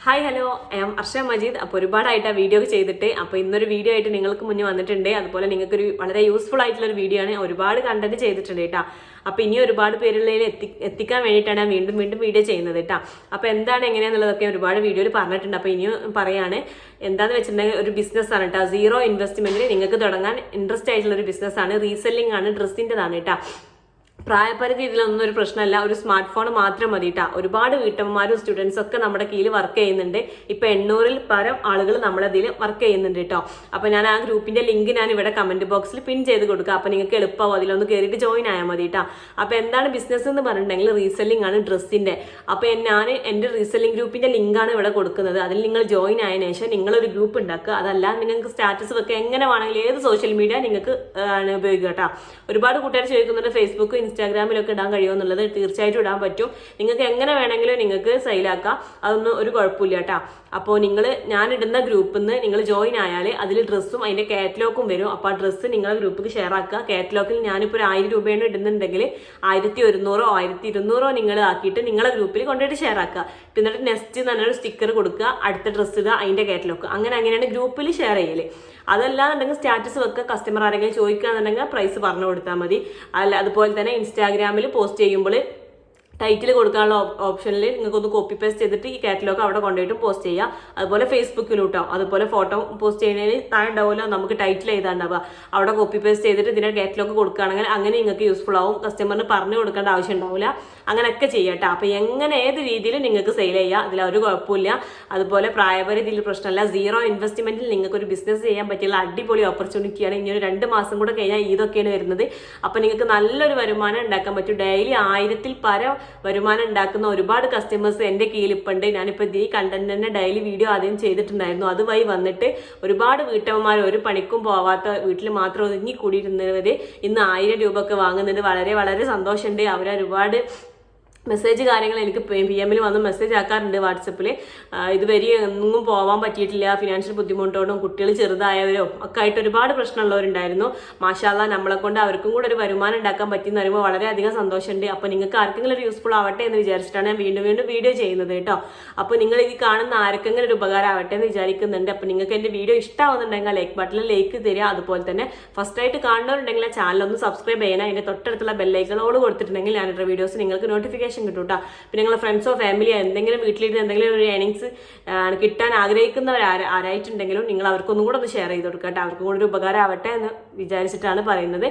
Hi hello I am Arsha Majeed. അപ്പോൾ ഒരുപാടായിട്ട് ആ വീഡിയോ ചെയ്തിട്ട് അപ്പോൾ ഇന്നൊരു വീഡിയോ ആയിട്ട് നിങ്ങൾക്ക് മുന്നിൽ വന്നിട്ടുണ്ട്. അതുപോലെ നിങ്ങൾക്കൊരു വളരെ യൂസ്ഫുൾ ആയിട്ടുള്ള ഒരു വീഡിയോ ആണ്. ഒരുപാട് കണ്ടന്റ് ചെയ്തിട്ടുണ്ട് കേട്ടോ. അപ്പോൾ ഇനി ഒരുപാട് പേരുകളിൽ എത്തിക്കാൻ വേണ്ടിയിട്ടാണ് ഞാൻ വീണ്ടും വീഡിയോ ചെയ്യുന്നത് കേട്ടോ. അപ്പോൾ എന്താണ് എങ്ങനെയാണെന്നുള്ളതൊക്കെ ഒരുപാട് വീഡിയോയിൽ പറഞ്ഞിട്ടുണ്ട്. അപ്പോൾ ഇനിയും പറയാണ്. എന്താണെന്ന് വെച്ചിട്ടുണ്ടെങ്കിൽ ഒരു ബിസിനസ്സാണ് കേട്ടോ. സീറോ ഇൻവെസ്റ്റ്മെന്റിൽ നിങ്ങൾക്ക് തുടങ്ങാൻ ഇൻട്രസ്റ്റ് ആയിട്ടുള്ള ഒരു ബിസിനസ്സാണ്. റീസെല്ലിംഗ് ആണ്, ഡ്രസ്സിൻ്റെതാണ് കേട്ടോ. പ്രായപരിധി ഇതിലൊന്നും ഒരു പ്രശ്നമല്ല. ഒരു സ്മാർട്ട് ഫോൺ മാത്രം മതി കേട്ടോ. ഒരുപാട് വീട്ടമ്മമാരും സ്റ്റുഡൻസും ഒക്കെ നമ്മുടെ കീഴിൽ വർക്ക് ചെയ്യുന്നുണ്ട്. ഇപ്പൊ 800-ൽ പരം ആളുകൾ നമ്മുടെ ഇതിൽ വർക്ക് ചെയ്യുന്നുണ്ട് കേട്ടോ. അപ്പൊ ഞാൻ ആ ഗ്രൂപ്പിന്റെ ലിങ്ക് ഞാൻ ഇവിടെ കമന്റ് ബോക്സിൽ പിൻ ചെയ്ത് കൊടുക്കുക. അപ്പൊ നിങ്ങൾക്ക് എളുപ്പമാവും, അതിലൊന്ന് കയറിയിട്ട് ജോയിൻ ആയാൽ മതി കേട്ടോ. അപ്പൊ എന്താണ് ബിസിനസ് എന്ന് പറഞ്ഞിട്ടുണ്ടെങ്കിൽ റീസെല്ലിംഗ് ആണ് ഡ്രസ്സിന്റെ. അപ്പൊ ഞാൻ എന്റെ റീസെല്ലിംഗ് ഗ്രൂപ്പിന്റെ ലിങ്കാണ് ഇവിടെ കൊടുക്കുന്നത്. അതിൽ നിങ്ങൾ ജോയിൻ ആയതിനു ശേഷം നിങ്ങളൊരു ഗ്രൂപ്പ് ഉണ്ടാക്കുക. അതല്ല നിങ്ങൾക്ക് സ്റ്റാറ്റസ് വെക്കുക, എങ്ങനെ വേണമെങ്കിലും ഏത് സോഷ്യൽ മീഡിയ നിങ്ങൾക്ക് ഉപയോഗിക്കുക കേട്ടോ. ഒരുപാട് കൂട്ടുകാർ ചോദിക്കുന്നുണ്ട് ഫേസ്ബുക്ക് ഇൻസ്റ്റാഗ്രാമിലൊക്കെ ഇടാൻ കഴിയുമോ എന്നുള്ളത്. തീർച്ചയായിട്ടും ഇടാൻ പറ്റും. നിങ്ങൾക്ക് എങ്ങനെ വേണമെങ്കിലും നിങ്ങൾക്ക് സെയിലാക്കാം, അതൊന്നും ഒരു കുഴപ്പമില്ല കേട്ടോ. അപ്പോൾ ഞാൻ ഇടുന്ന ഗ്രൂപ്പിൽ നിന്ന് നിങ്ങൾ ജോയിൻ ആയാൽ അതിൽ ഡ്രസ്സും അതിന്റെ കാറ്റലോഗും വരും. അപ്പോൾ ആ ഡ്രസ്സ് നിങ്ങളുടെ ഗ്രൂപ്പിൽ ഷെയർ ആക്കുക. കാറ്റലോഗിൽ ഞാനിപ്പോൾ ഒരു 1000 രൂപയാണ് ഇടുന്നുണ്ടെങ്കിൽ 1100 1200 നിങ്ങൾ ആക്കിയിട്ട് നിങ്ങളുടെ ഗ്രൂപ്പിൽ കൊണ്ടുപോയിട്ട് ഷെയർ ആക്കുക. എന്നിട്ട് നെക്സ്റ്റ് എന്ന് പറഞ്ഞൊരു സ്റ്റിക്കർ കൊടുക്കുക, അടുത്ത ഡ്രസ്സ് ഇടുക, അതിന്റെ കാറ്റലോഗ്. അങ്ങനെയാണ് ഗ്രൂപ്പിൽ ഷെയർ ചെയ്യല്. അതല്ലാന്നുണ്ടെങ്കിൽ സ്റ്റാറ്റസ് വെക്കുക. കസ്റ്റമർ ആരെങ്കിലും ചോദിക്കുകയാണെന്നുണ്ടെങ്കിൽ പ്രൈസ് പറഞ്ഞു കൊടുത്താൽ മതി. അതുപോലെ തന്നെ ഇൻസ്റ്റാഗ്രാമിൽ പോസ്റ്റ് ചെയ്യുമ്പോൾ ടൈറ്റിൽ കൊടുക്കാനുള്ള ഓപ്ഷനിൽ നിങ്ങൾക്കൊന്ന് കോപ്പി പേസ്റ്റ് ചെയ്തിട്ട് ഈ കാറ്റലോഗ് അവിടെ കൊണ്ടുപോയിട്ട് പോസ്റ്റ് ചെയ്യുക. അതുപോലെ ഫേസ്ബുക്കിലും ഇട്ടോ. അതുപോലെ ഫോട്ടോ പോസ്റ്റ് ചെയ്യുന്നതിന് താഴെ ഉണ്ടാവുമല്ലോ നമുക്ക് ടൈറ്റിൽ ചെയ്താണ്ടാവുക, അവിടെ കോപ്പി പേസ്റ്റ് ചെയ്തിട്ട് ഇതിന്റെ കാറ്റലോഗ് കൊടുക്കുകയാണെങ്കിൽ അങ്ങനെ നിങ്ങൾക്ക് യൂസ്ഫുൾ ആവും. കസ്റ്റമറിന് പറഞ്ഞു കൊടുക്കേണ്ട ആവശ്യം ഉണ്ടാവില്ല. അങ്ങനെയൊക്കെ ചെയ്യട്ടെ. അപ്പൊ എങ്ങനെ ഏത് രീതിയിൽ നിങ്ങൾക്ക് സെയിൽ ചെയ്യാം, അതിലൊരു കുഴപ്പമില്ല. അതുപോലെ പ്രായപരിധിയിൽ പ്രശ്നമല്ല. സീറോ ഇൻവെസ്റ്റ്മെന്റിൽ നിങ്ങൾക്ക് ഒരു ബിസിനസ് ചെയ്യാൻ പറ്റിയുള്ള അടിപൊളി ഓപ്പർച്യൂണിറ്റിയാണ്. ഇനി ഒരു 2 മാസം കൂടെ കഴിഞ്ഞാൽ ഇതൊക്കെയാണ് വരുന്നത്. അപ്പൊ നിങ്ങൾക്ക് നല്ലൊരു വരുമാനം ഉണ്ടാക്കാൻ പറ്റും. ഡെയിലി 1000-ൽ പരം വരുമാനം ഉണ്ടാക്കുന്ന ഒരുപാട് കസ്റ്റമേഴ്സ് എന്റെ കീഴിൽ ഇപ്പം ഉണ്ട്. ഞാനിപ്പോൾ ഈ കണ്ടന്റ് തന്നെ ഡെയിലി വീഡിയോ ആദ്യം ചെയ്തിട്ടുണ്ടായിരുന്നു. അതുവഴി വന്നിട്ട് ഒരുപാട് വീട്ടമ്മമാർ ഒരു പണിക്കും പോവാത്ത വീട്ടിൽ മാത്രം ഒതുങ്ങി കൂടിയിരുന്നവര് ഇന്ന് 1000 രൂപ ഒക്കെ വാങ്ങുന്നത് വളരെ വളരെ സന്തോഷമുണ്ട്. അവരൊരുപാട് മെസ്സേജ് കാര്യങ്ങൾ എനിക്ക് PM-ൽ വന്ന് മെസ്സേജ് ആക്കാറുണ്ട് വാട്സപ്പിൽ. ഇതുവരെ എങ്ങും പോകാൻ പറ്റിയിട്ടില്ല, ഫിനാൻഷ്യൽ ബുദ്ധിമുട്ടോടും കുട്ടികൾ ചെറുതായവരോ ഒക്കെ ആയിട്ട് ഒരുപാട് പ്രശ്നമുള്ളവരുണ്ടായിരുന്നു. മാഷാല്ലാ നമ്മളെ കൊണ്ട് അവർക്കും കൂടെ ഒരു വരുമാനം ഉണ്ടാക്കാൻ പറ്റിയെന്ന് പറയുമ്പോൾ വളരെയധികം സന്തോഷമുണ്ട്. അപ്പോൾ നിങ്ങൾക്ക് ആർക്കെങ്കിലും ഒരു യൂസ്ഫുൾ ആവട്ടെ എന്ന് വിചാരിച്ചിട്ടാണ് ഞാൻ വീണ്ടും വീഡിയോ ചെയ്യുന്നത് കേട്ടോ. അപ്പോൾ നിങ്ങൾ ഈ കാണുന്ന ആർക്കെങ്കിലും ഒരു ഉപകാരം ആവട്ടെ എന്ന് വിചാരിക്കുന്നുണ്ട്. അപ്പോൾ നിങ്ങൾക്ക് എൻ്റെ വീഡിയോ ഇഷ്ടമാവുന്നുണ്ടെങ്കിൽ ലൈക്ക് ബട്ടണിൽ ലൈക്ക് തരിക. അതുപോലെ തന്നെ ഫസ്റ്റ് ആയിട്ട് കാണുന്നവരുണ്ടെങ്കിൽ ആ ചാനൽ ഒന്ന് സബ്സ്ക്രൈബ് ചെയ്യണം. അതിൻ്റെ തൊട്ടടുത്തുള്ള ബെല്ലൈക്കണോട് കൊടുത്തിട്ടുണ്ടെങ്കിൽ ഞാനിട്ട വീഡിയോസ് നിങ്ങൾക്ക് നോട്ടിഫിക്കേഷൻ കിട്ടും കേട്ടോ. പിന്നെ നിങ്ങളെ ഫ്രണ്ട്സോ ഫാമിലിയോ എന്തെങ്കിലും വീട്ടിലിരുന്ന് എന്തെങ്കിലും ഒരു ഏണിങ്സ് കിട്ടാൻ ആഗ്രഹിക്കുന്നവർ ആരായിട്ടുണ്ടെങ്കിലും നിങ്ങൾ അവർക്കൊന്നും കൂടെ ഒന്ന് ഷെയർ ചെയ്ത് കൊടുക്കുക കേട്ടോ. അവർക്കും കൂടെ ഒരു ഉപകാരം ആവട്ടെ എന്ന് വിചാരിച്ചിട്ടാണ് പറയുന്നത്.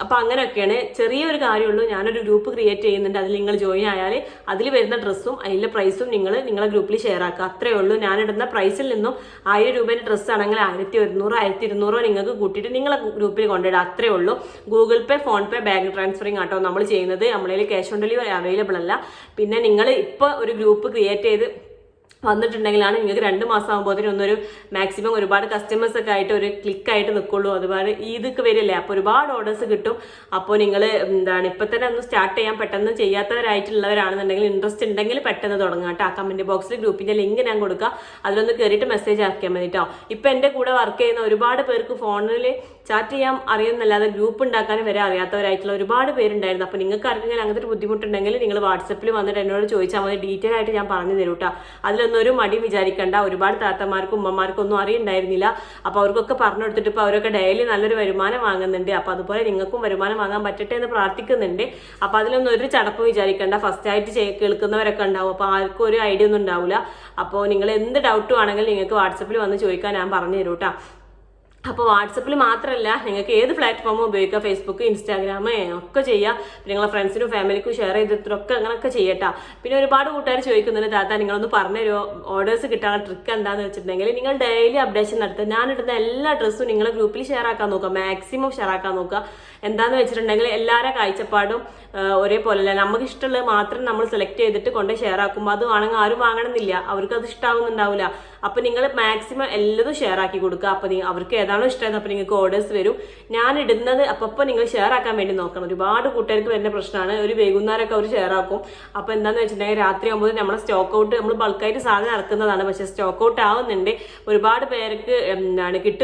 അപ്പൊ അങ്ങനെയൊക്കെയാണ്. ചെറിയൊരു കാര്യമുള്ളൂ. ഞാനൊരു ഗ്രൂപ്പ് ക്രിയേറ്റ് ചെയ്യുന്നുണ്ട്. അതിൽ നിങ്ങൾ ജോയിൻ ആയാൽ അതിൽ വരുന്ന ഡ്രസ്സും അതിലെ പ്രൈസും നിങ്ങളെ ഗ്രൂപ്പിൽ ഷെയർ ആക്കുക. അത്രേ ഉള്ളൂ. ഞാനിടുന്ന പ്രൈസിൽ നിന്നും 1000 രൂപേന്റെ ഡ്രസ്സ് ആണെങ്കിൽ 1100 1200 നിങ്ങൾക്ക് കൂട്ടിയിട്ട് നിങ്ങളെ ഗ്രൂപ്പിൽ കൊണ്ടിടുക. അത്രേ ഉള്ളൂ. ഗൂഗിൾ പേ, ഫോൺ പേ, ബാങ്ക് ട്രാൻസ്ഫറിങ് ആട്ടോ നമ്മൾ ചെയ്യുന്നത്. നമ്മളതിൽ ക്യാഷ് ഓൺ ഡെലിവറി അവൈലബിൾ അല്ല. പിന്നെ നിങ്ങൾ ഇപ്പോൾ ഒരു ഗ്രൂപ്പ് ക്രിയേറ്റ് ചെയ്ത് വന്നിട്ടുണ്ടെങ്കിലാണ് നിങ്ങൾക്ക് 2 മാസം ആകുമ്പോഴത്തേനും ഒന്നൊരു മാക്സിമം ഒരുപാട് കസ്റ്റമേഴ്സ് ഒക്കെ ആയിട്ട് ഒരു ക്ലിക്കായിട്ട് നിൽക്കുള്ളൂ. അതുപോലെ ഇതൊക്കെ വരില്ലേ, അപ്പോൾ ഒരുപാട് ഓർഡേഴ്സ് കിട്ടും. അപ്പോൾ നിങ്ങൾ ഇപ്പം തന്നെ ഒന്ന് സ്റ്റാർട്ട് ചെയ്യാൻ പെട്ടെന്ന് ചെയ്യാത്തവരായിട്ടുള്ളവരാണെന്നുണ്ടെങ്കിൽ ഇൻട്രസ്റ്റ് ഉണ്ടെങ്കിൽ പെട്ടെന്ന് തുടങ്ങാം കേട്ടോ. ആ കമന്റ് ബോക്സിൽ ഗ്രൂപ്പിന്റെ ലിങ്ക് ഞാൻ കൊടുക്കുക. അതിലൊന്ന് കയറിയിട്ട് മെസ്സേജ് ആക്കിയാൽ മതി കേട്ടോ. ഇപ്പം എൻ്റെ കൂടെ വർക്ക് ചെയ്യുന്ന ഒരുപാട് പേർക്ക് ഫോണിൽ ചാറ്റ് ചെയ്യാൻ അറിയുന്നല്ലാതെ ഗ്രൂപ്പ് ഉണ്ടാക്കാനും വരെ അറിയാത്തവരായിട്ടുള്ള ഒരുപാട് പേരുണ്ടായിരുന്നു. അപ്പോൾ നിങ്ങൾക്ക് ആർക്കെങ്കിലും അങ്ങനത്തെ ഒരു ബുദ്ധിമുട്ടുണ്ടെങ്കിൽ നിങ്ങൾ വാട്സപ്പിൽ വന്നിട്ട് എന്നോട് ചോദിച്ചാൽ മതി. ഡീറ്റെയിൽ ആയിട്ട് ഞാൻ പറഞ്ഞു തരും കേട്ടോ. അതിലൊന്നും മടി വിചാരിക്കണ്ട. ഒരുപാട് താത്തമാർക്കും ഉമ്മമാർക്കും ഒന്നും അറിയുണ്ടായിരുന്നില്ല. അപ്പൊ അവർക്കൊക്കെ പറഞ്ഞു കൊടുത്തിട്ട് ഇപ്പൊ അവരൊക്കെ ഡെയിലി നല്ലൊരു വരുമാനം വാങ്ങുന്നുണ്ട്. അപ്പൊ അതുപോലെ നിങ്ങൾക്കും വരുമാനം വാങ്ങാൻ പറ്റട്ടെ എന്ന് പ്രാർത്ഥിക്കുന്നുണ്ട്. അപ്പൊ അതിലൊന്നും ഒരു ചടപ്പ് വിചാരിക്കണ്ട. ഫസ്റ്റ് ആയിട്ട് കേൾക്കുന്നവരൊക്കെ ഉണ്ടാവും. അപ്പൊ ആർക്കും ഒരു ഐഡിയ ഒന്നും ഉണ്ടാവില്ല. അപ്പോൾ നിങ്ങൾ എന്ത് ഡൗട്ടും ആണെങ്കിലും നിങ്ങൾക്ക് വാട്സപ്പിൽ വന്ന് ചോദിക്കാൻ ഞാൻ പറഞ്ഞു തരും കേട്ടോ. അപ്പോൾ വാട്സപ്പിൽ മാത്രമല്ല നിങ്ങൾക്ക് ഏത് പ്ലാറ്റ്ഫോമും ഉപയോഗിക്കാം. ഫേസ്ബുക്ക്, ഇൻസ്റ്റാഗ്രാം ഒക്കെ ചെയ്യാം. നിങ്ങളെ ഫ്രണ്ട്സിനും ഫാമിലിക്കും ഷെയർ ചെയ്തിട്ടൊക്കെ അങ്ങനെയൊക്കെ ചെയ്യട്ടാ. പിന്നെ ഒരുപാട് കൂട്ടുകാർ ചോദിക്കുന്നുണ്ട് താത്ത നിങ്ങളൊന്ന് പറഞ്ഞുതരുമോ ഓർഡേഴ്സ് കിട്ടാനുള്ള ട്രിക്ക് എന്താണെന്ന് വെച്ചിട്ടുണ്ടെങ്കിൽ നിങ്ങൾ ഡെയിലി അപ്ഡേഷൻ നടത്തുക. ഞാനിടുന്ന എല്ലാ ഡ്രസ്സും നിങ്ങളെ ഗ്രൂപ്പിൽ ഷെയർ ആക്കാൻ നോക്കുക. മാക്സിമം ഷെയർ ആക്കാൻ നോക്കുക. എന്താണെന്ന് വെച്ചിട്ടുണ്ടെങ്കിൽ എല്ലാവരുടെ കാഴ്ചപ്പാടും ഒരേപോലെയല്ല. നമുക്ക് ഇഷ്ടമുള്ളത് മാത്രം നമ്മൾ സെലക്ട് ചെയ്തിട്ട് കൊണ്ട് ഷെയർ ആക്കുമ്പോൾ അത് വേണമെങ്കിൽ ആരും വാങ്ങണമെന്നില്ല. അവർക്ക് അത് ഇഷ്ടമാവുന്നുണ്ടാവില്ല. അപ്പൊ നിങ്ങൾ മാക്സിമം എല്ലാതും ഷെയർ ആക്കി കൊടുക്കുക. അപ്പൊ അവർക്ക് ഏതാണോ ഇഷ്ടമായത് അപ്പൊ നിങ്ങൾക്ക് ഓർഡേഴ്സ് വരും. ഞാൻ ഇടുന്നത് അപ്പോൾ നിങ്ങൾ ഷെയർ ആക്കാൻ വേണ്ടി നോക്കണം. ഒരുപാട് കൂട്ടുകാർക്ക് വരുന്ന പ്രശ്നമാണ്. ഒരു വൈകുന്നേരമൊക്കെ അവർ ഷെയർ ആക്കും. അപ്പൊ എന്താന്ന് വെച്ചിട്ടുണ്ടെങ്കിൽ രാത്രി ആകുമ്പോൾ നമ്മുടെ സ്റ്റോക്ക് ഔട്ട്, നമ്മൾ ബൾക്കായിട്ട് സാധനം ഇറക്കുന്നതാണ്, പക്ഷെ സ്റ്റോക്ക് ഔട്ട് ആവുന്നുണ്ട്. ഒരുപാട് പേർക്ക് കിട്ടും.